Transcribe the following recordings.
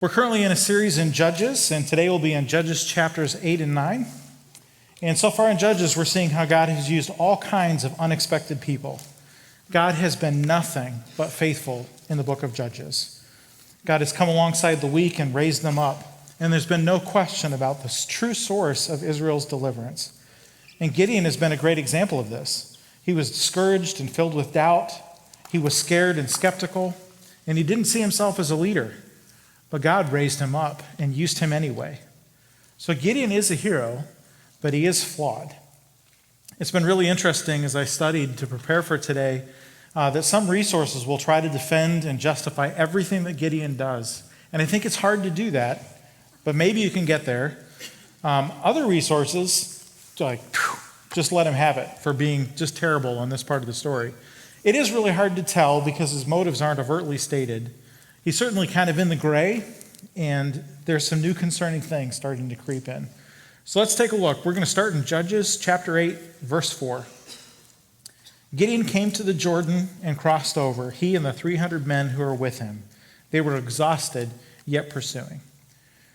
We're currently in a series in Judges, and today we'll be in Judges chapters 8 and 9. And so far in Judges, we're seeing how God has used all kinds of unexpected people. God has been nothing but faithful in the book of Judges. God has come alongside the weak and raised them up, and there's been no question about the true source of Israel's deliverance. And Gideon has been a great example of this. He was discouraged and filled with doubt. He was scared and skeptical, and he didn't see himself as a leader. But God raised him up and used him anyway. So Gideon is a hero, but he is flawed. It's been really interesting as I studied to prepare for today that some resources will try to defend and justify everything that Gideon does. And I think it's hard to do that, but maybe you can get there. Other resources, just let him have it for being just terrible on this part of the story. It is really hard to tell because his motives aren't overtly stated. He's certainly kind of in the gray, and there's some new concerning things starting to creep in. So let's take a look. We're going to start in Judges chapter 8, verse 4. Gideon came to the Jordan and crossed over, he and the 300 men who were with him. They were exhausted, yet pursuing.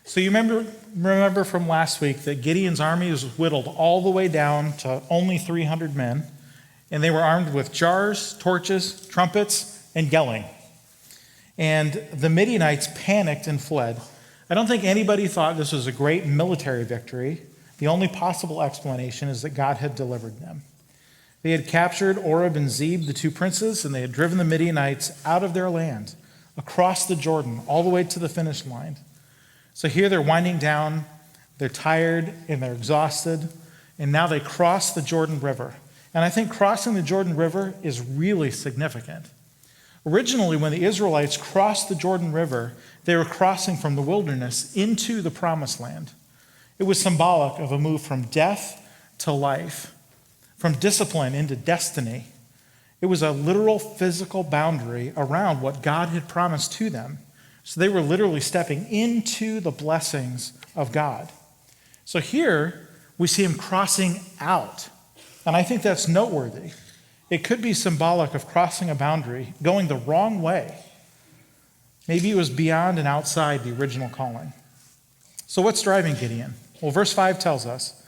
So you remember from last week that Gideon's army was whittled all the way down to only 300 men, and they were armed with jars, torches, trumpets, and yelling. And the Midianites panicked and fled. I don't think anybody thought this was a great military victory. The only possible explanation is that God had delivered them. They had captured Oreb and Zeb, the two princes, and they had driven the Midianites out of their land, across the Jordan, all the way to the finish line. So here they're winding down, they're tired, and they're exhausted, and now they cross the Jordan River. And I think crossing the Jordan River is really significant. Originally, when the Israelites crossed the Jordan River, they were crossing from the wilderness into the promised land. It was symbolic of a move from death to life, from discipline into destiny. It was a literal physical boundary around what God had promised to them. So they were literally stepping into the blessings of God. So here, we see him crossing out. And I think that's noteworthy. It could be symbolic of crossing a boundary, going the wrong way. Maybe it was beyond and outside the original calling. So what's driving Gideon? Well, verse 5 tells us,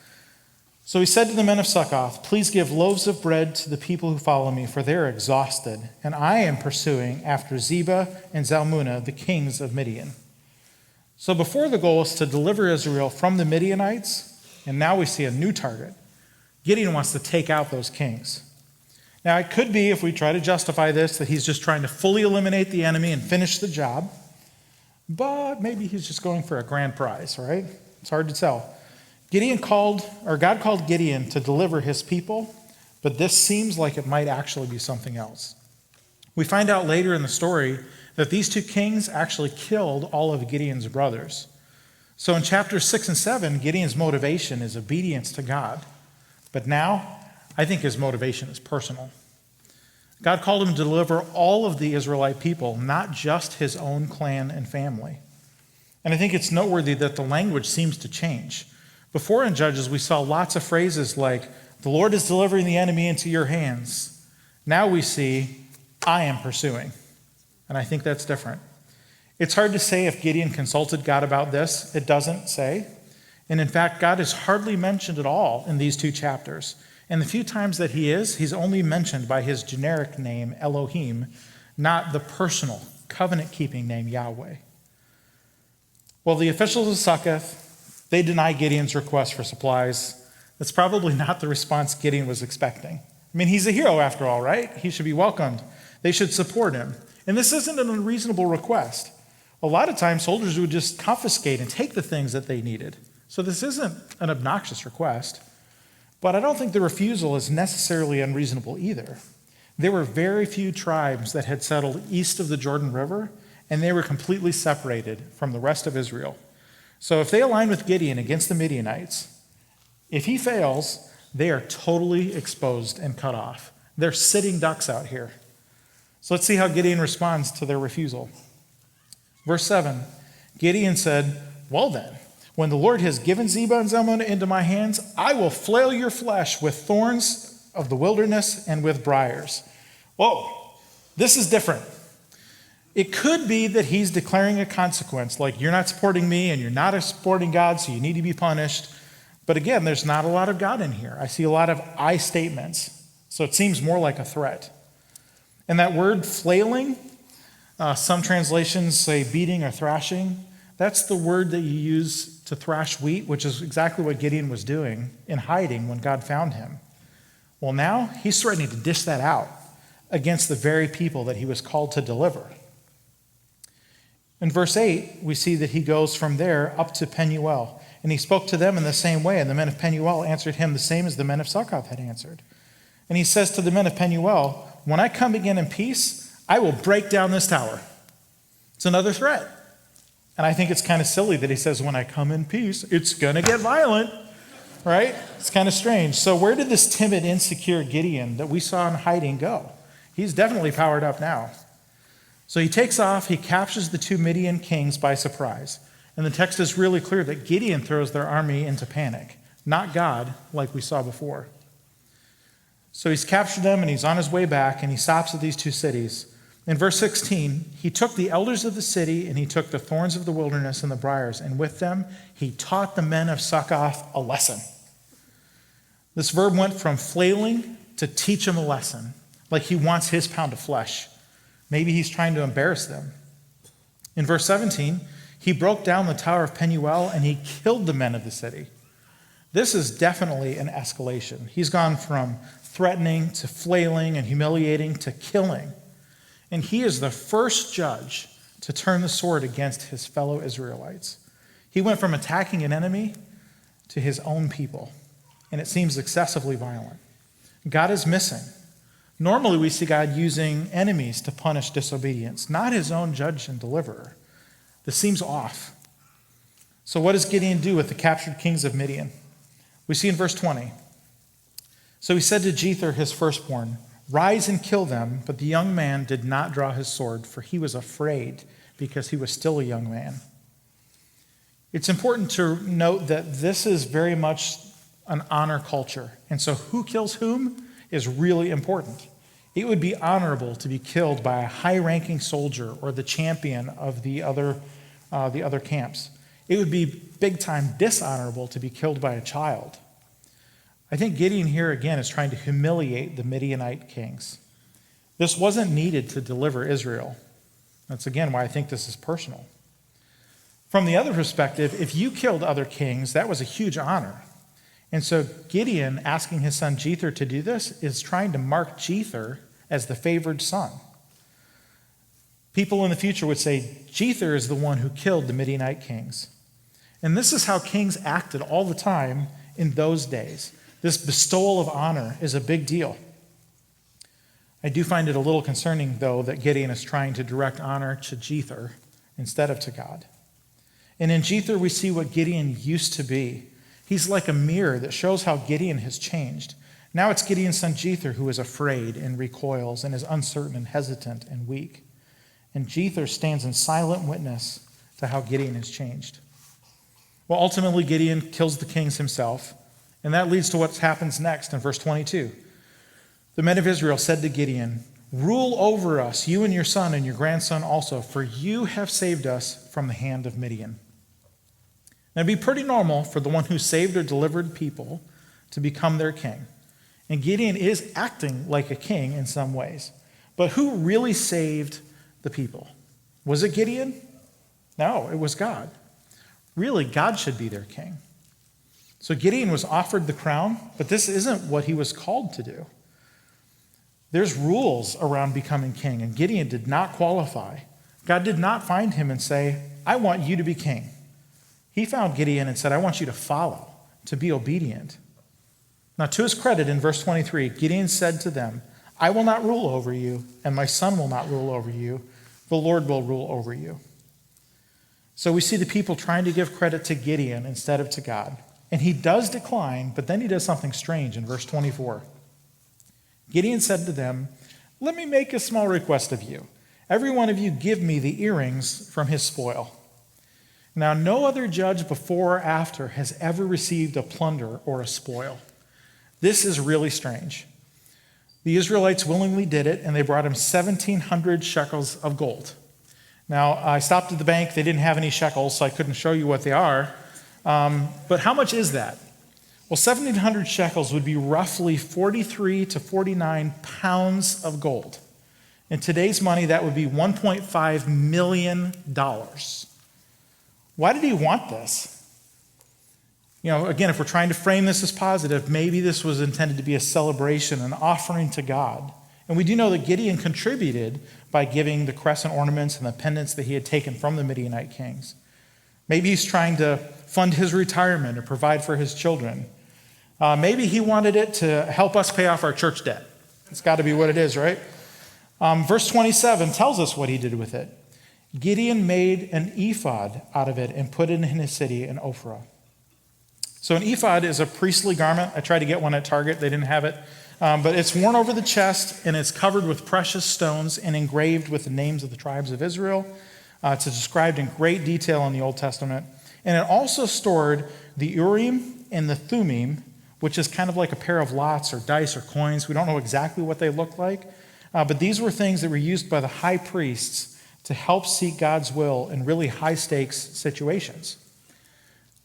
"So he said to the men of Succoth, 'Please give loaves of bread to the people who follow me, for they are exhausted, and I am pursuing after Zebah and Zalmunna, the kings of Midian.'" So before the goal is to deliver Israel from the Midianites, and now we see a new target. Gideon wants to take out those kings. Now, it could be, if we try to justify this, that he's just trying to fully eliminate the enemy and finish the job. But maybe he's just going for a grand prize, right? It's hard to tell. God called Gideon to deliver his people, but this seems like it might actually be something else. We find out later in the story that these two kings actually killed all of Gideon's brothers. So in chapters 6 and 7, Gideon's motivation is obedience to God. But now, I think his motivation is personal. God called him to deliver all of the Israelite people, not just his own clan and family. And I think it's noteworthy that the language seems to change. Before in Judges, we saw lots of phrases like, "The Lord is delivering the enemy into your hands." Now we see, "I am pursuing." And I think that's different. It's hard to say if Gideon consulted God about this. It doesn't say. And in fact, God is hardly mentioned at all in these two chapters. And the few times that he's only mentioned by his generic name, Elohim, not the personal, covenant-keeping name, Yahweh. Well, the officials of Succoth, they deny Gideon's request for supplies. That's probably not the response Gideon was expecting. I mean, he's a hero after all, right? He should be welcomed. They should support him. And this isn't an unreasonable request. A lot of times, soldiers would just confiscate and take the things that they needed. So this isn't an obnoxious request. But I don't think the refusal is necessarily unreasonable either. There were very few tribes that had settled east of the Jordan River, and they were completely separated from the rest of Israel. So if they align with Gideon against the Midianites, if he fails, they are totally exposed and cut off. They're sitting ducks out here. So let's see how Gideon responds to their refusal. Verse 7, Gideon said, "Well then, when the Lord has given Zebah and Zalmunna into my hands, I will flail your flesh with thorns of the wilderness and with briars." Whoa, this is different. It could be that he's declaring a consequence, like you're not supporting me and you're not supporting God, so you need to be punished. But again, there's not a lot of God in here. I see a lot of I statements, so it seems more like a threat. And that word flailing, some translations say beating or thrashing. That's the word that you use to thrash wheat, which is exactly what Gideon was doing in hiding when God found him. Well, now he's threatening to dish that out against the very people that he was called to deliver. In verse 8, we see that he goes from there up to Penuel, and he spoke to them in the same way, and the men of Penuel answered him the same as the men of Succoth had answered. And he says to the men of Penuel, when I come again in peace, I will break down this tower. It's another threat. And I think it's kind of silly that he says, when I come in peace, it's going to get violent, right? It's kind of strange. So where did this timid, insecure Gideon that we saw in hiding go? He's definitely powered up now. So he takes off, he captures the two Midian kings by surprise. And the text is really clear that Gideon throws their army into panic, not God, like we saw before. So he's captured them and he's on his way back and he stops at these two cities. In verse 16, he took the elders of the city and he took the thorns of the wilderness and the briars, and with them he taught the men of Succoth a lesson. This verb went from flailing to teach them a lesson, like he wants his pound of flesh. Maybe he's trying to embarrass them. In verse 17, he broke down the tower of Penuel and he killed the men of the city. This is definitely an escalation. He's gone from threatening to flailing and humiliating to killing. And he is the first judge to turn the sword against his fellow Israelites. He went from attacking an enemy to his own people, and it seems excessively violent. God is missing. Normally, we see God using enemies to punish disobedience, not his own judge and deliverer. This seems off. So what does Gideon do with the captured kings of Midian? We see in verse 20. So he said to Jether, his firstborn, rise and kill them, but the young man did not draw his sword, for he was afraid, because he was still a young man. It's important to note that this is very much an honor culture, and so who kills whom is really important. It would be honorable to be killed by a high-ranking soldier or the champion of the other camps. It would be big-time dishonorable to be killed by a child. I think Gideon here again is trying to humiliate the Midianite kings. This wasn't needed to deliver Israel. That's again why I think this is personal. From the other perspective, if you killed other kings, that was a huge honor. And so Gideon, asking his son Jether to do this, is trying to mark Jether as the favored son. People in the future would say, Jether is the one who killed the Midianite kings. And this is how kings acted all the time in those days. This bestowal of honor is a big deal. I do find it a little concerning, though, that Gideon is trying to direct honor to Jether instead of to God. And in Jether, we see what Gideon used to be. He's like a mirror that shows how Gideon has changed. Now it's Gideon's son Jether who is afraid and recoils and is uncertain and hesitant and weak. And Jether stands in silent witness to how Gideon has changed. Well, ultimately, Gideon kills the kings himself, and that leads to what happens next in verse 22. The men of Israel said to Gideon, rule over us, you and your son and your grandson also, for you have saved us from the hand of Midian. Now, it'd be pretty normal for the one who saved or delivered people to become their king. And Gideon is acting like a king in some ways. But who really saved the people? Was it Gideon? No, it was God. Really, God should be their king. So Gideon was offered the crown, but this isn't what he was called to do. There's rules around becoming king, and Gideon did not qualify. God did not find him and say, I want you to be king. He found Gideon and said, I want you to follow, to be obedient. Now, to his credit, in verse 23, Gideon said to them, I will not rule over you, and my son will not rule over you. The Lord will rule over you. So we see the people trying to give credit to Gideon instead of to God. And he does decline, but then he does something strange in verse 24. Gideon said to them, let me make a small request of you. Every one of you give me the earrings from his spoil. Now, no other judge before or after has ever received a plunder or a spoil. This is really strange. The Israelites willingly did it, and they brought him 1,700 shekels of gold. Now, I stopped at the bank. They didn't have any shekels, so I couldn't show you what they are. But how much is that? Well, 1,700 shekels would be roughly 43 to 49 pounds of gold. In today's money, that would be $1.5 million. Why did he want this? Again, if we're trying to frame this as positive, maybe this was intended to be a celebration, an offering to God. And we do know that Gideon contributed by giving the crescent ornaments and the pendants that he had taken from the Midianite kings. Maybe he's trying to fund his retirement or provide for his children. Maybe he wanted it to help us pay off our church debt. It's got to be what it is, right? Verse 27 tells us what he did with it. Gideon made an ephod out of it and put it in his city in Ophrah. So an ephod is a priestly garment. I tried to get one at Target. They didn't have it. But it's worn over the chest, and it's covered with precious stones and engraved with the names of the tribes of Israel. It's described in great detail in the Old Testament. And it also stored the Urim and the Thummim, which is kind of like a pair of lots or dice or coins. We don't know exactly what they look like. But these were things that were used by the high priests to help seek God's will in really high-stakes situations.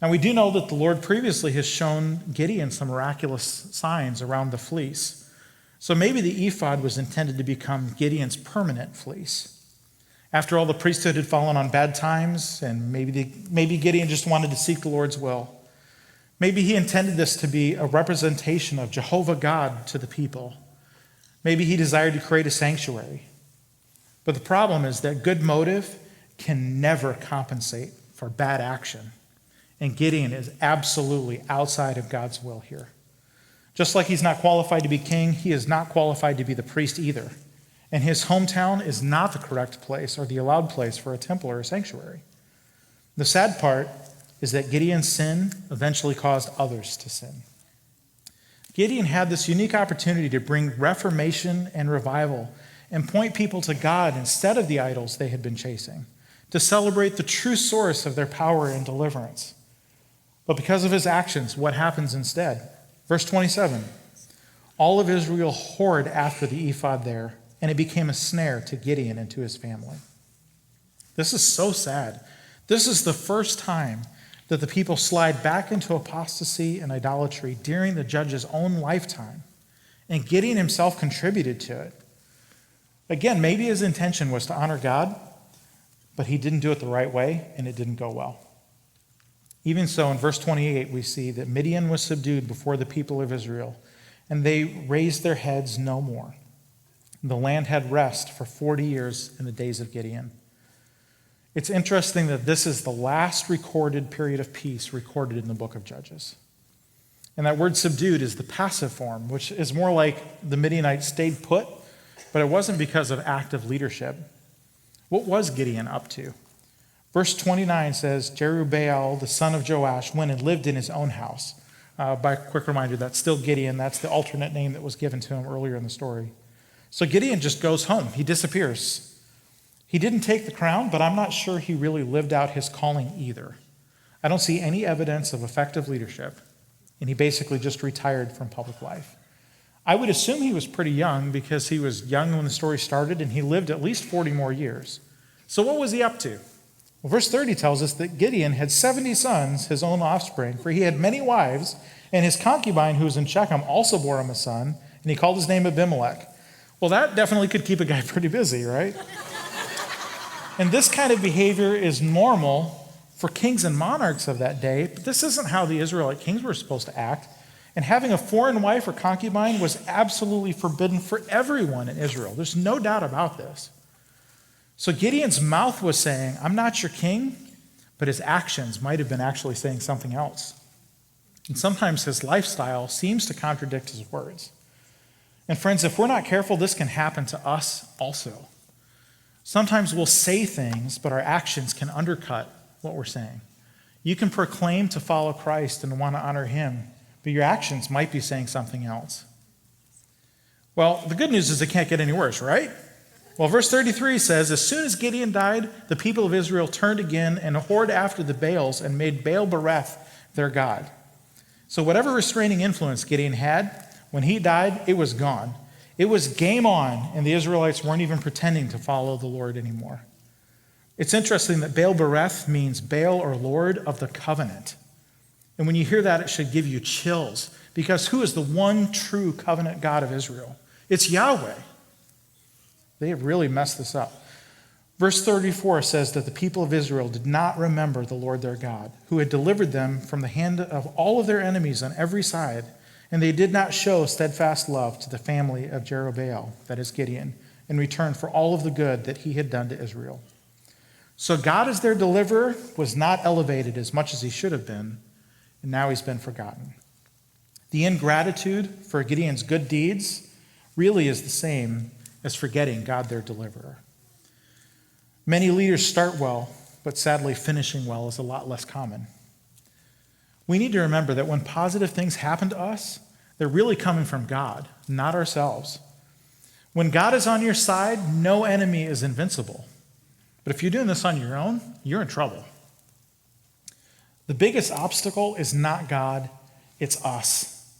Now, we do know that the Lord previously has shown Gideon some miraculous signs around the fleece. So maybe the ephod was intended to become Gideon's permanent fleece. After all, the priesthood had fallen on bad times, and maybe Gideon just wanted to seek the Lord's will. Maybe he intended this to be a representation of Jehovah God to the people. Maybe he desired to create a sanctuary. But the problem is that good motive can never compensate for bad action. And Gideon is absolutely outside of God's will here. Just like he's not qualified to be king, he is not qualified to be the priest either. And his hometown is not the correct place or the allowed place for a temple or a sanctuary. The sad part is that Gideon's sin eventually caused others to sin. Gideon had this unique opportunity to bring reformation and revival and point people to God instead of the idols they had been chasing, to celebrate the true source of their power and deliverance. But because of his actions, what happens instead? Verse 27, all of Israel whored after the ephod there, and it became a snare to Gideon and to his family. This is so sad. This is the first time that the people slide back into apostasy and idolatry during the judge's own lifetime. And Gideon himself contributed to it. Again, maybe his intention was to honor God, but he didn't do it the right way, and it didn't go well. Even so, in verse 28, we see that Midian was subdued before the people of Israel, and they raised their heads no more. The land had rest for 40 years in the days of Gideon. It's interesting that this is the last recorded period of peace recorded in the book of Judges. And that word subdued is the passive form, which is more like the Midianites stayed put, but it wasn't because of active leadership. What was Gideon up to? Verse 29 says, Jerubbaal, the son of Joash, went and lived in his own house. By a quick reminder, that's still Gideon. That's the alternate name that was given to him earlier in the story. So Gideon just goes home. He disappears. He didn't take the crown, but I'm not sure he really lived out his calling either. I don't see any evidence of effective leadership, and he basically just retired from public life. I would assume he was pretty young because he was young when the story started, and he lived at least 40 more years. So what was he up to? Well, verse 30 tells us that Gideon had 70 sons, his own offspring, for he had many wives, and his concubine who was in Shechem also bore him a son, and he called his name Abimelech. Well, that definitely could keep a guy pretty busy, right? And this kind of behavior is normal for kings and monarchs of that day, but this isn't how the Israelite kings were supposed to act. And having a foreign wife or concubine was absolutely forbidden for everyone in Israel. There's no doubt about this. So Gideon's mouth was saying, I'm not your king, but his actions might have been actually saying something else. And sometimes his lifestyle seems to contradict his words. And friends, if we're not careful, this can happen to us also. Sometimes we'll say things, but our actions can undercut what we're saying. You can proclaim to follow Christ and want to honor him, but your actions might be saying something else. Well, the good news is it can't get any worse, right? Well, verse 33 says, as soon as Gideon died, the people of Israel turned again and whored after the Baals and made Baal-bereth their god. So whatever restraining influence Gideon had, when he died, it was gone. It was game on, and the Israelites weren't even pretending to follow the Lord anymore. It's interesting that Baal Bereth means Baal or Lord of the covenant. And when you hear that, it should give you chills, because who is the one true covenant God of Israel? It's Yahweh. They have really messed this up. Verse 34 says that the people of Israel did not remember the Lord their God, who had delivered them from the hand of all of their enemies on every side, and they did not show steadfast love to the family of Jerubbaal, that is Gideon, in return for all of the good that he had done to Israel. So God as their deliverer was not elevated as much as he should have been, and now he's been forgotten. The ingratitude for Gideon's good deeds really is the same as forgetting God their deliverer. Many leaders start well, but sadly finishing well is a lot less common. We need to remember that when positive things happen to us, they're really coming from God, not ourselves. When God is on your side, no enemy is invincible. But if you're doing this on your own, you're in trouble. The biggest obstacle is not God, it's us.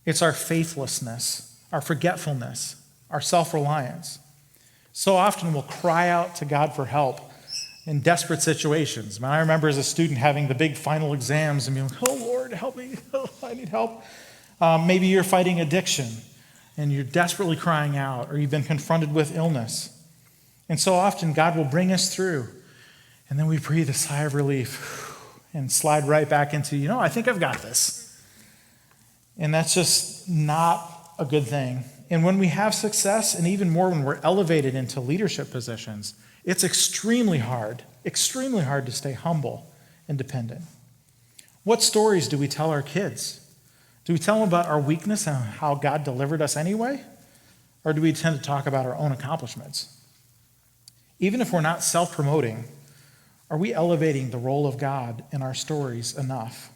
It's our faithlessness, our forgetfulness, our self-reliance. So often we'll cry out to God for help in desperate situations. I remember as a student having the big final exams and being like, oh Lord, help me, oh, I need help. Maybe you're fighting addiction and you're desperately crying out, or you've been confronted with illness. And so often God will bring us through, and then we breathe a sigh of relief and slide right back into, I think I've got this. And that's just not a good thing. And when we have success, and even more when we're elevated into leadership positions, it's extremely hard to stay humble and dependent. What stories do we tell our kids? Do we tell them about our weakness and how God delivered us anyway? Or do we tend to talk about our own accomplishments? Even if we're not self-promoting, are we elevating the role of God in our stories enough?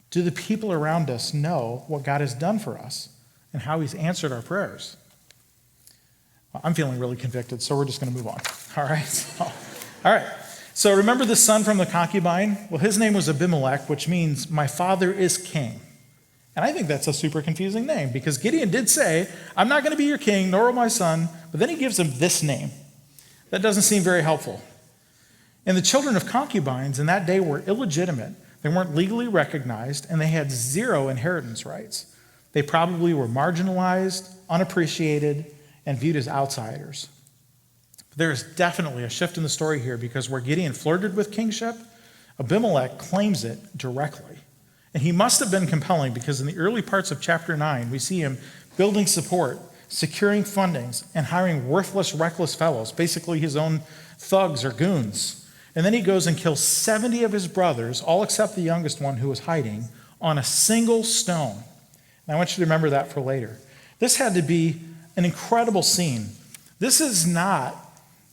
Do the people around us know what God has done for us and how he's answered our prayers? Well, I'm feeling really convicted, so we're just going to move on. All right. So remember the son from the concubine? Well, his name was Abimelech, which means my father is king. And I think that's a super confusing name, because Gideon did say, I'm not going to be your king, nor will my son, but then he gives him this name. That doesn't seem very helpful. And the children of concubines in that day were illegitimate. They weren't legally recognized, and they had zero inheritance rights. They probably were marginalized, unappreciated, and viewed as outsiders. But there is definitely a shift in the story here, because where Gideon flirted with kingship, Abimelech claims it directly. And he must have been compelling, because in the early parts of chapter 9, we see him building support, securing fundings, and hiring worthless, reckless fellows, basically his own thugs or goons. And then he goes and kills 70 of his brothers, all except the youngest one who was hiding, on a single stone. And I want you to remember that for later. This had to be an incredible scene. This is not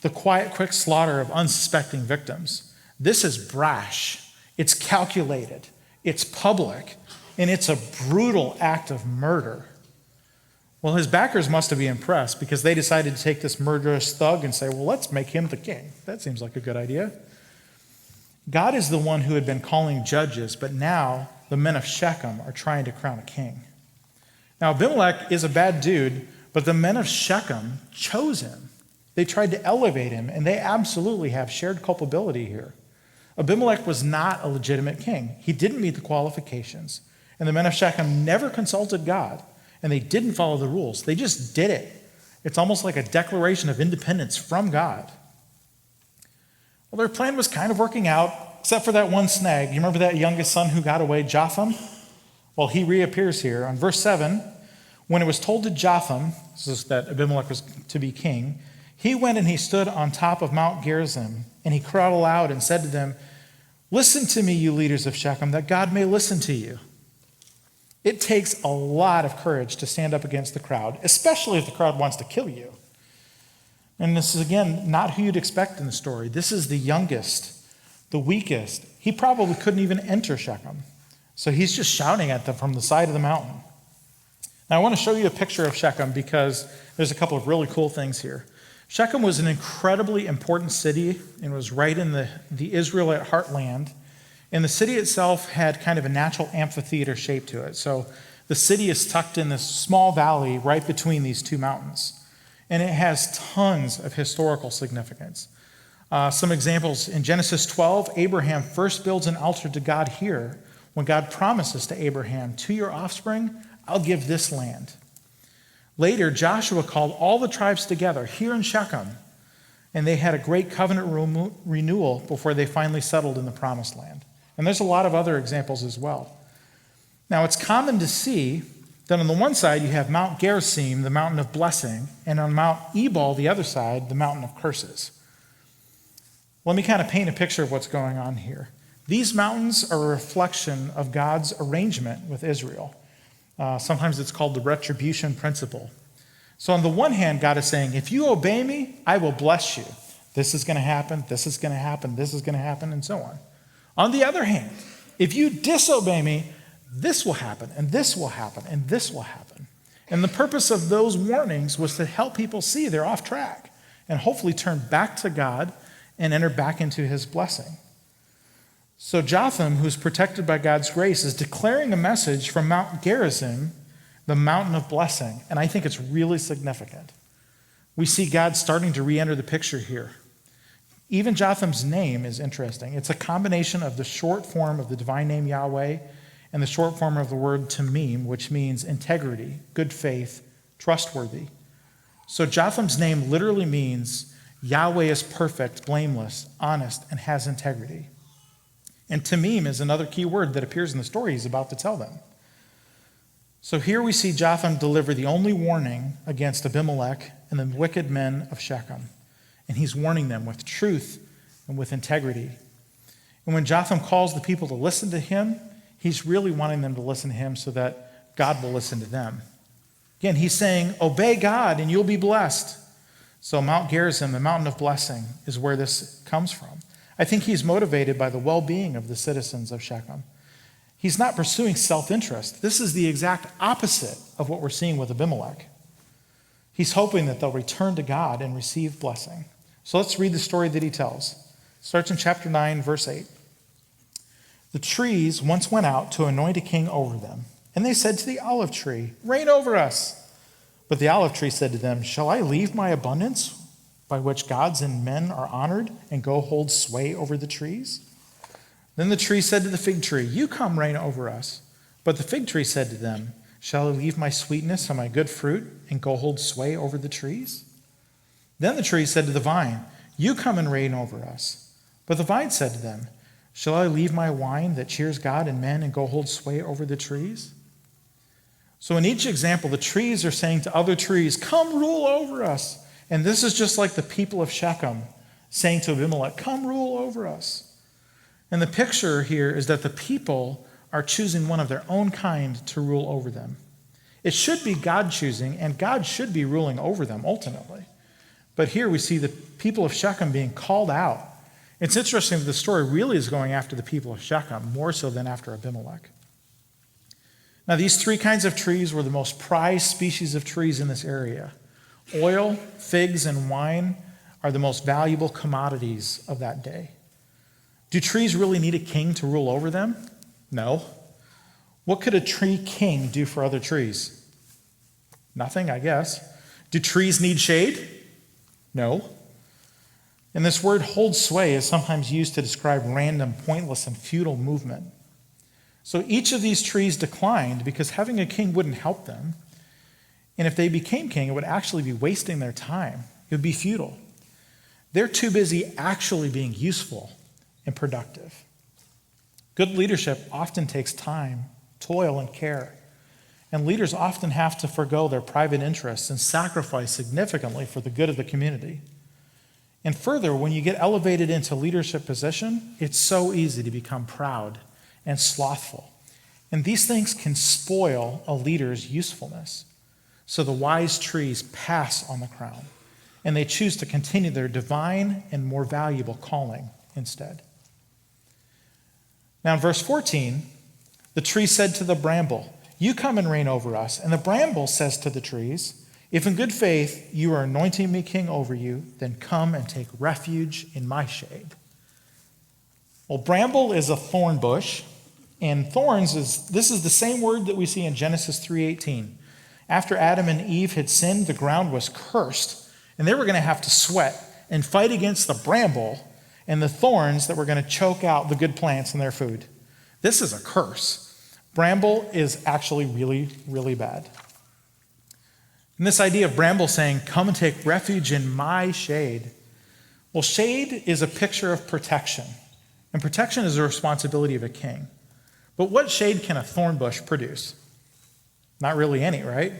the quiet, quick slaughter of unsuspecting victims. This is brash. It's calculated. It's public, and it's a brutal act of murder. Well, his backers must have been impressed, because they decided to take this murderous thug and say, well, let's make him the king. That seems like a good idea. God is the one who had been calling judges, but now the men of Shechem are trying to crown a king. Now, Abimelech is a bad dude, but the men of Shechem chose him. They tried to elevate him, and they absolutely have shared culpability here. Abimelech was not a legitimate king. He didn't meet the qualifications. And the men of Shechem never consulted God, and they didn't follow the rules. They just did it. It's almost like a declaration of independence from God. Well, their plan was kind of working out, except for that one snag. You remember that youngest son who got away, Jotham? Well, he reappears here. On verse 7, when it was told to Jotham, this is that Abimelech was to be king, he went and he stood on top of Mount Gerizim, and he cried aloud and said to them, listen to me, you leaders of Shechem, that God may listen to you. It takes a lot of courage to stand up against the crowd, especially if the crowd wants to kill you. And this is, again, not who you'd expect in the story. This is the youngest, the weakest. He probably couldn't even enter Shechem. So he's just shouting at them from the side of the mountain. Now, I want to show you a picture of Shechem, because there's a couple of really cool things here. Shechem was an incredibly important city and was right in the Israelite heartland. And the city itself had kind of a natural amphitheater shape to it. So the city is tucked in this small valley right between these two mountains. And it has tons of historical significance. Some examples in Genesis 12, Abraham first builds an altar to God here when God promises to Abraham, to your offspring, I'll give this land. Later, Joshua called all the tribes together here in Shechem, and they had a great covenant renewal before they finally settled in the promised land. And there's a lot of other examples as well. Now, it's common to see that on the one side you have Mount Gerizim, the mountain of blessing, and on Mount Ebal, the other side, the mountain of curses. Let me kind of paint a picture of what's going on here. These mountains are a reflection of God's arrangement with Israel. Sometimes it's called the retribution principle. So on the one hand, God is saying, if you obey me, I will bless you. This is going to happen, this is going to happen, this is going to happen, and so on. On the other hand, if you disobey me, this will happen, and this will happen, and this will happen. And the purpose of those warnings was to help people see they're off track and hopefully turn back to God and enter back into his blessing. So Jotham, who's protected by God's grace, is declaring a message from Mount Gerizim, the mountain of blessing, and I think it's really significant. We see God starting to re-enter the picture here. Even Jotham's name is interesting. It's a combination of the short form of the divine name Yahweh and the short form of the word tamim, which means integrity, good faith, trustworthy. So Jotham's name literally means Yahweh is perfect, blameless, honest, and has integrity. And tamim is another key word that appears in the story he's about to tell them. So here we see Jotham deliver the only warning against Abimelech and the wicked men of Shechem. And he's warning them with truth and with integrity. And when Jotham calls the people to listen to him, he's really wanting them to listen to him so that God will listen to them. Again, he's saying, obey God and you'll be blessed. So Mount Gerizim, the mountain of blessing, is where this comes from. I think he's motivated by the well-being of the citizens of Shechem. He's not pursuing self-interest. This is the exact opposite of what we're seeing with Abimelech. He's hoping that they'll return to God and receive blessing. So let's read the story that he tells. It starts in chapter 9, verse 8. The trees once went out to anoint a king over them, and they said to the olive tree, reign over us. But the olive tree said to them, shall I leave my abundance by which gods and men are honored and go hold sway over the trees? Then the tree said to the fig tree, you come reign over us. But the fig tree said to them, shall I leave my sweetness and my good fruit and go hold sway over the trees? Then the tree said to the vine, you come and reign over us. But the vine said to them, shall I leave my wine that cheers God and men and go hold sway over the trees? So in each example, the trees are saying to other trees, come rule over us. And this is just like the people of Shechem saying to Abimelech, come rule over us. And the picture here is that the people are choosing one of their own kind to rule over them. It should be God choosing, and God should be ruling over them ultimately. But here we see the people of Shechem being called out. It's interesting that the story really is going after the people of Shechem, more so than after Abimelech. Now, these three kinds of trees were the most prized species of trees in this area. Oil, figs, and wine are the most valuable commodities of that day. Do trees really need a king to rule over them? No. What could a tree king do for other trees? Nothing, I guess. Do trees need shade? No. And this word hold sway is sometimes used to describe random, pointless, and futile movement. So each of these trees declined because having a king wouldn't help them. And if they became king, it would actually be wasting their time. It would be futile. They're too busy actually being useful and productive. Good leadership often takes time, toil, and care. And leaders often have to forego their private interests and sacrifice significantly for the good of the community. And further, when you get elevated into leadership position, it's so easy to become proud and slothful. And these things can spoil a leader's usefulness. So the wise trees pass on the crown, and they choose to continue their divine and more valuable calling instead. Now in verse 14, the tree said to the bramble, you come and reign over us. And the bramble says to the trees, if in good faith you are anointing me king over you, then come and take refuge in my shade. Well, bramble is a thorn bush, and thorns this is the same word that we see in Genesis 3:18. After Adam and Eve had sinned, the ground was cursed, and they were going to have to sweat and fight against the bramble and the thorns that were going to choke out the good plants in their food. This is a curse. Bramble is actually really, really bad. And this idea of bramble saying, come and take refuge in my shade. Well, shade is a picture of protection. And protection is the responsibility of a king. But what shade can a thorn bush produce? Not really any, right?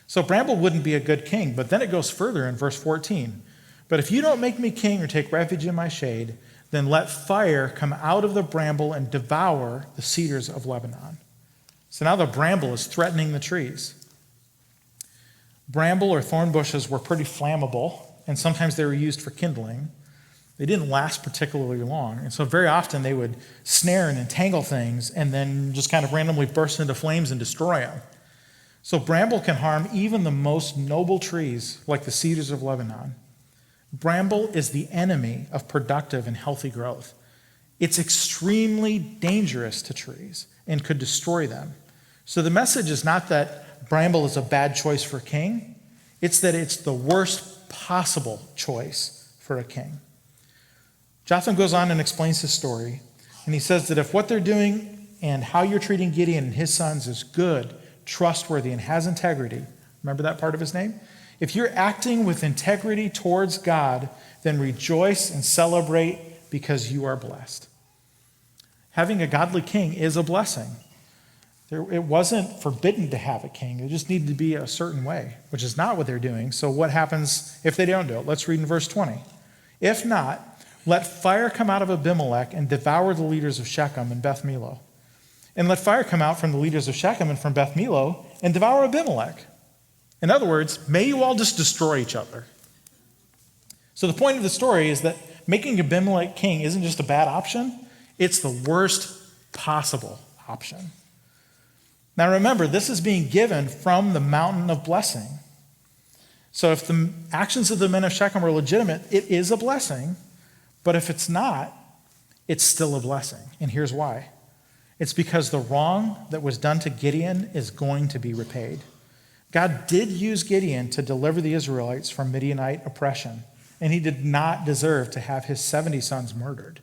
So bramble wouldn't be a good king. But then it goes further in verse 14. But if you don't make me king or take refuge in my shade, then let fire come out of the bramble and devour the cedars of Lebanon. So now the bramble is threatening the trees. Bramble or thorn bushes were pretty flammable, and sometimes they were used for kindling. They didn't last particularly long, and so very often they would snare and entangle things and then just kind of randomly burst into flames and destroy them. So bramble can harm even the most noble trees like the cedars of Lebanon. Bramble is the enemy of productive and healthy growth. It's extremely dangerous to trees and could destroy them. So the message is not that bramble is a bad choice for a king. It's that it's the worst possible choice for a king. Jotham goes on and explains his story, and he says that if what they're doing and how you're treating Gideon and his sons is good, trustworthy, and has integrity, remember that part of his name? If you're acting with integrity towards God, then rejoice and celebrate because you are blessed. Having a godly king is a blessing. It wasn't forbidden to have a king. It just needed to be a certain way, which is not what they're doing. So what happens if they don't do it? Let's read in verse 20. If not, let fire come out of Abimelech and devour the leaders of Shechem and Beth Millo. And let fire come out from the leaders of Shechem and from Beth Millo and devour Abimelech. In other words, may you all just destroy each other. So the point of the story is that making Abimelech king isn't just a bad option, it's the worst possible option. Now remember, this is being given from the mountain of blessing. So if the actions of the men of Shechem are legitimate, it is a blessing. But if it's not, it's still a blessing. And here's why. It's because the wrong that was done to Gideon is going to be repaid. God did use Gideon to deliver the Israelites from Midianite oppression, and he did not deserve to have his 70 sons murdered.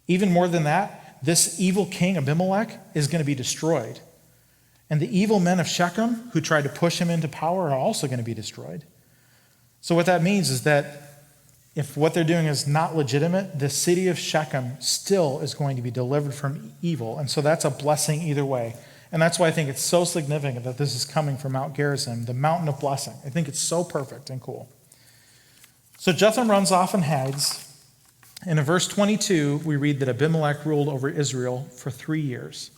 Even more than that, this evil king Abimelech is going to be destroyed. And the evil men of Shechem who tried to push him into power are also going to be destroyed. So what that means is that if what they're doing is not legitimate, the city of Shechem still is going to be delivered from evil. And so that's a blessing either way. And that's why I think it's so significant that this is coming from Mount Gerizim, the mountain of blessing. I think it's so perfect and cool. So Jotham runs off and hides. And in verse 22, we read that Abimelech ruled over Israel for 3 years.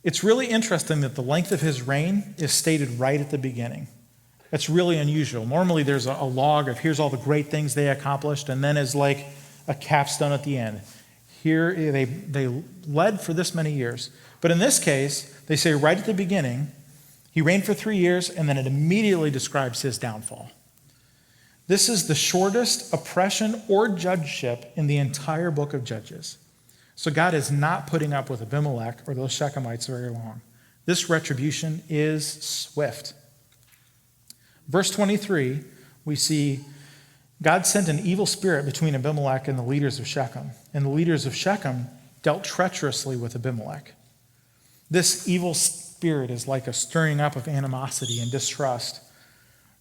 It's really interesting that the length of his reign is stated right at the beginning. It's really unusual. Normally there's a log of here's all the great things they accomplished, and then is like a capstone at the end. Here they led for this many years. But in this case, they say right at the beginning, he reigned for 3 years, and then it immediately describes his downfall. This is the shortest oppression or judgeship in the entire book of Judges. So God is not putting up with Abimelech or those Shechemites very long. This retribution is swift. Verse 23, we see God sent an evil spirit between Abimelech and the leaders of Shechem, and the leaders of Shechem dealt treacherously with Abimelech. This evil spirit is like a stirring up of animosity and distrust.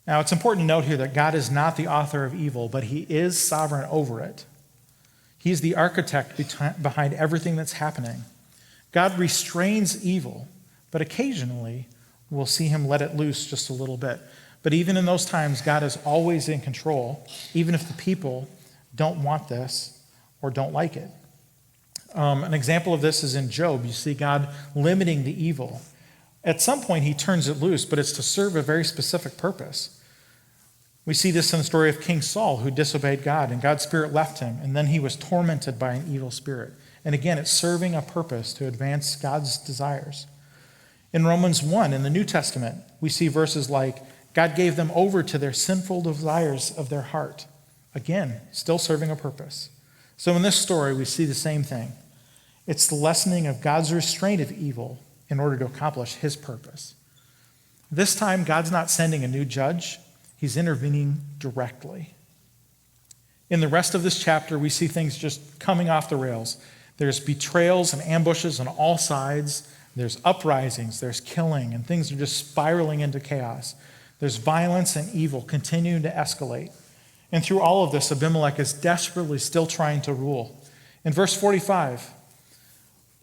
Now, it's important to note here that God is not the author of evil, but he is sovereign over it. He's the architect behind everything that's happening. God restrains evil, but occasionally we'll see him let it loose just a little bit. But even in those times, God is always in control, even if the people don't want this or don't like it. An example of this is in Job. You see God limiting the evil. At some point, he turns it loose, but it's to serve a very specific purpose. We see this in the story of King Saul, who disobeyed God, and God's spirit left him, and then he was tormented by an evil spirit. And again, it's serving a purpose to advance God's desires. In Romans 1, in the New Testament, we see verses like, God gave them over to their sinful desires of their heart. Again, still serving a purpose. So in this story, we see the same thing. It's the lessening of God's restraint of evil in order to accomplish his purpose. This time, God's not sending a new judge. He's intervening directly. In the rest of this chapter, we see things just coming off the rails. There's betrayals and ambushes on all sides. There's uprisings, there's killing, and things are just spiraling into chaos. There's violence and evil continuing to escalate. And through all of this, Abimelech is desperately still trying to rule. In verse 45,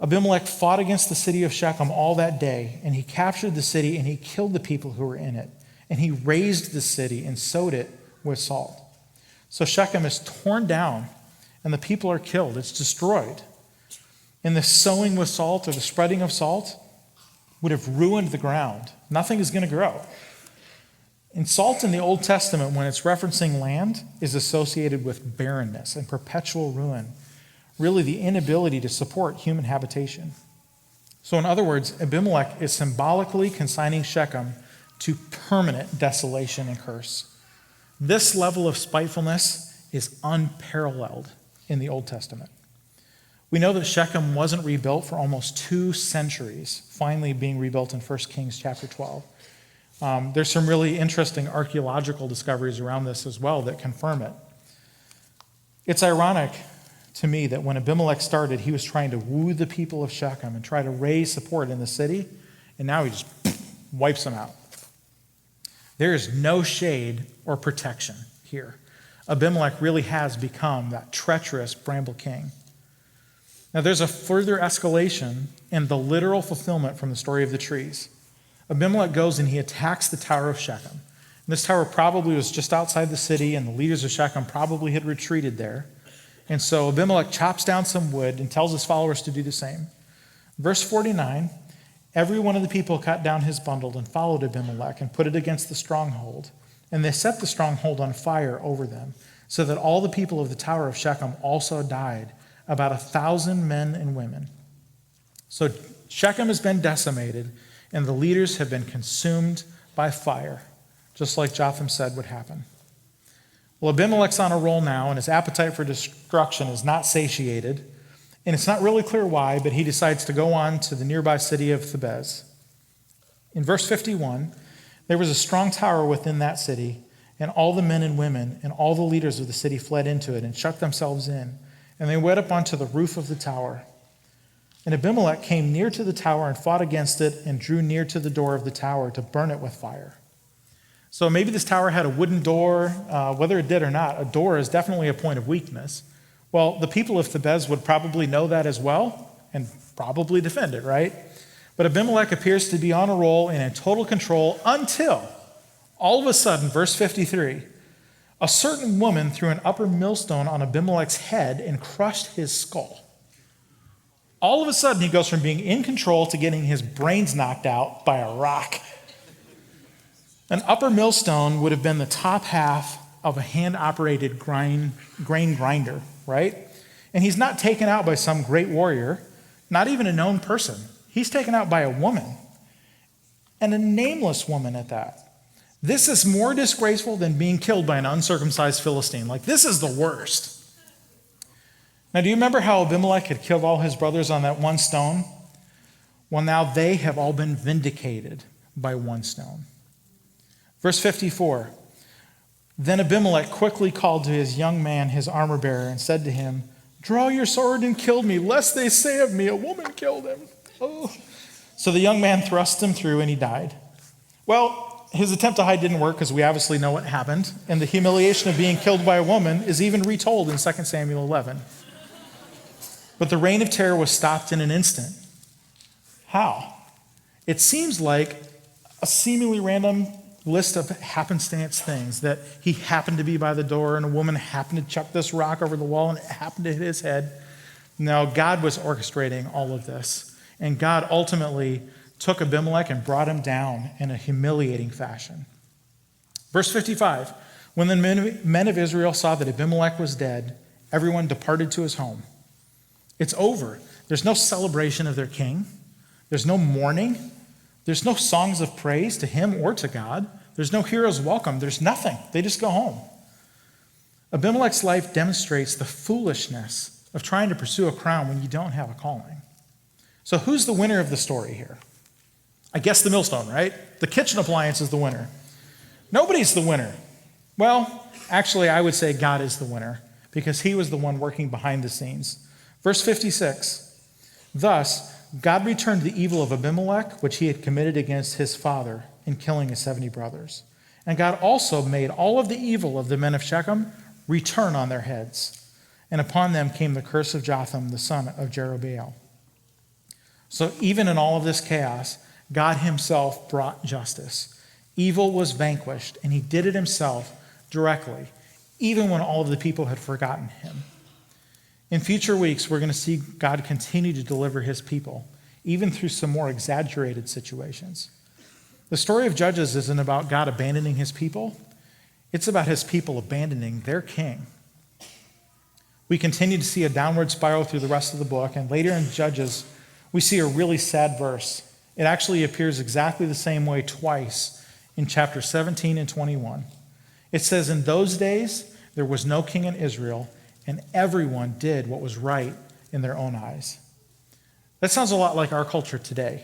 Abimelech fought against the city of Shechem all that day, and he captured the city, and he killed the people who were in it. And he razed the city and sowed it with salt. So Shechem is torn down, and the people are killed. It's destroyed. And the sowing with salt, or the spreading of salt, would have ruined the ground. Nothing is going to grow. And salt in the Old Testament, when it's referencing land, is associated with barrenness and perpetual ruin. Really, the inability to support human habitation. So, in other words, Abimelech is symbolically consigning Shechem to permanent desolation and curse. This level of spitefulness is unparalleled in the Old Testament. We know that Shechem wasn't rebuilt for almost 2 centuries, finally being rebuilt in 1 Kings chapter 12. There's some really interesting archaeological discoveries around this as well that confirm it. It's ironic to me that when Abimelech started, he was trying to woo the people of Shechem and try to raise support in the city, and now he just wipes them out. There is no shade or protection here. Abimelech really has become that treacherous bramble king. Now, there's a further escalation in the literal fulfillment from the story of the trees. Abimelech goes and he attacks the Tower of Shechem. And this tower probably was just outside the city, and the leaders of Shechem probably had retreated there. And so Abimelech chops down some wood and tells his followers to do the same. Verse 49, every one of the people cut down his bundle and followed Abimelech and put it against the stronghold. And they set the stronghold on fire over them, so that all the people of the Tower of Shechem also died, about 1,000 men and women. So Shechem has been decimated, and the leaders have been consumed by fire, just like Jotham said would happen. Well, Abimelech's on a roll now, and his appetite for destruction is not satiated, and it's not really clear why, but he decides to go on to the nearby city of Thebez. In verse 51, there was a strong tower within that city, and all the men and women and all the leaders of the city fled into it and shut themselves in. And they went up onto the roof of the tower. And Abimelech came near to the tower and fought against it and drew near to the door of the tower to burn it with fire. So maybe this tower had a wooden door. Whether it did or not, a door is definitely a point of weakness. Well, the people of Thebez would probably know that as well and probably defend it, right? But Abimelech appears to be on a roll and in total control until all of a sudden, verse 53, a certain woman threw an upper millstone on Abimelech's head and crushed his skull. All of a sudden, he goes from being in control to getting his brains knocked out by a rock. An upper millstone would have been the top half of a hand-operated grain grinder, right? And he's not taken out by some great warrior, not even a known person. He's taken out by a woman, and a nameless woman at that. This is more disgraceful than being killed by an uncircumcised Philistine. Like, this is the worst. Now, do you remember how Abimelech had killed all his brothers on that one stone? Well, now they have all been vindicated by one stone. Verse 54, then Abimelech quickly called to his young man, his armor bearer, and said to him, draw your sword and kill me, lest they say of me, a woman killed him. Oh. So the young man thrust him through, and he died. Well, his attempt to hide didn't work, because we obviously know what happened. And the humiliation of being killed by a woman is even retold in 2 Samuel 11. But the reign of terror was stopped in an instant. How? It seems like a seemingly random list of happenstance things, that he happened to be by the door and a woman happened to chuck this rock over the wall and it happened to hit his head. No, God was orchestrating all of this. And God ultimately took Abimelech and brought him down in a humiliating fashion. Verse 55, when the men of Israel saw that Abimelech was dead, everyone departed to his home. It's over. There's no celebration of their king. There's no mourning. There's no songs of praise to him or to God. There's no hero's welcome. There's nothing. They just go home. Abimelech's life demonstrates the foolishness of trying to pursue a crown when you don't have a calling. So who's the winner of the story here? I guess the millstone, right? The kitchen appliance is the winner. Nobody's the winner. Well, actually, I would say God is the winner, because he was the one working behind the scenes. Verse 56, thus God returned the evil of Abimelech, which he had committed against his father in killing his 70 brothers. And God also made all of the evil of the men of Shechem return on their heads. And upon them came the curse of Jotham, the son of Jerubbaal. So even in all of this chaos, God himself brought justice. Evil was vanquished, and he did it himself directly, even when all of the people had forgotten him. In future weeks, we're going to see God continue to deliver his people, even through some more exaggerated situations. The story of Judges isn't about God abandoning his people. It's about his people abandoning their king. We continue to see a downward spiral through the rest of the book, and later in Judges, we see a really sad verse. It actually appears exactly the same way twice in chapter 17 and 21. It says, in those days, there was no king in Israel, and everyone did what was right in their own eyes. That sounds a lot like our culture today.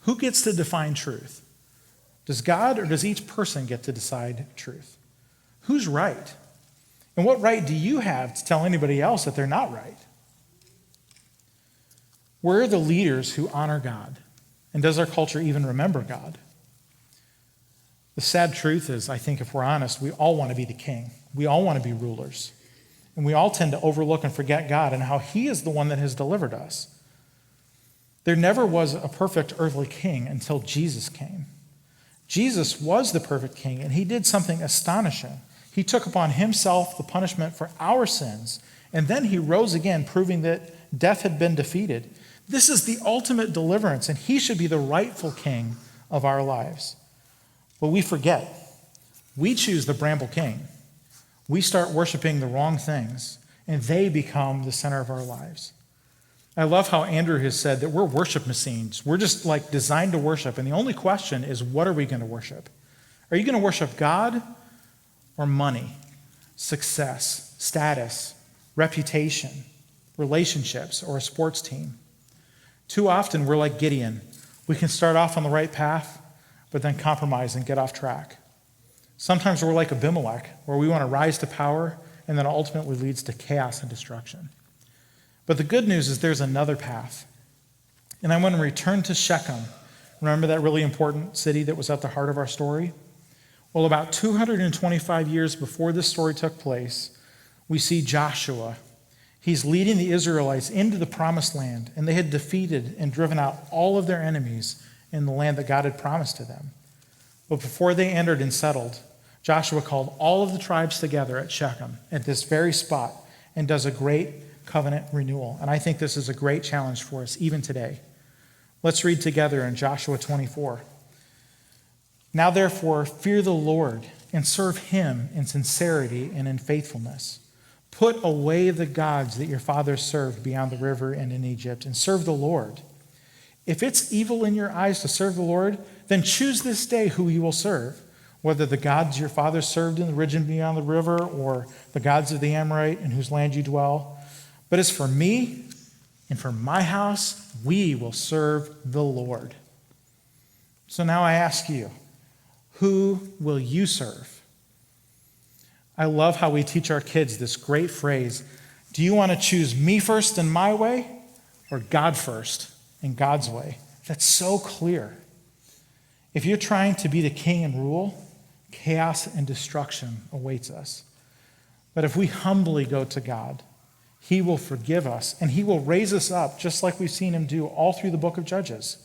Who gets to define truth? Does God or does each person get to decide truth? Who's right? And what right do you have to tell anybody else that they're not right? Where are the leaders who honor God? And does our culture even remember God? The sad truth is, I think if we're honest, we all want to be the king. We all want to be rulers. And we all tend to overlook and forget God and how he is the one that has delivered us. There never was a perfect earthly king until Jesus came. Jesus was the perfect king, and he did something astonishing. He took upon himself the punishment for our sins, and then he rose again, proving that death had been defeated. This is the ultimate deliverance, and he should be the rightful king of our lives. But we forget. We choose the bramble king. We start worshiping the wrong things, and they become the center of our lives. I love how Andrew has said that we're worship machines. We're just like designed to worship, and the only question is, what are we going to worship? Are you going to worship God or money, success, status, reputation, relationships, or a sports team? Too often we're like Gideon. We can start off on the right path, but then compromise and get off track. Sometimes we're like Abimelech, where we want to rise to power, and then ultimately leads to chaos and destruction. But the good news is there's another path. And I want to return to Shechem. Remember that really important city that was at the heart of our story? Well, about 225 years before this story took place, we see Joshua. He's leading the Israelites into the promised land, and they had defeated and driven out all of their enemies in the land that God had promised to them. But before they entered and settled, Joshua called all of the tribes together at Shechem, at this very spot, and does a great covenant renewal. And I think this is a great challenge for us even today. Let's read together in Joshua 24. Now therefore, fear the Lord and serve him in sincerity and in faithfulness. Put away the gods that your fathers served beyond the river and in Egypt, and serve the Lord. If it's evil in your eyes to serve the Lord, then choose this day who you will serve, whether the gods your fathers served in the region beyond the river or the gods of the Amorite in whose land you dwell. But as for me and for my house, we will serve the Lord. So now I ask you, who will you serve? I love how we teach our kids this great phrase, do you want to choose me first in my way or God first in God's way? That's so clear. If you're trying to be the king and rule, chaos and destruction awaits us. But if we humbly go to God, he will forgive us and he will raise us up just like we've seen him do all through the book of Judges.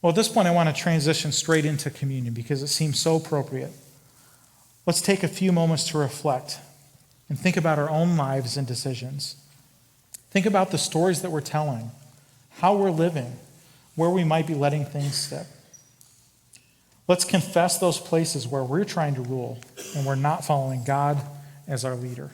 Well, at this point, I want to transition straight into communion because it seems so appropriate. Let's take a few moments to reflect and think about our own lives and decisions. Think about the stories that we're telling, how we're living, where we might be letting things slip. Let's confess those places where we're trying to rule and we're not following God as our leader.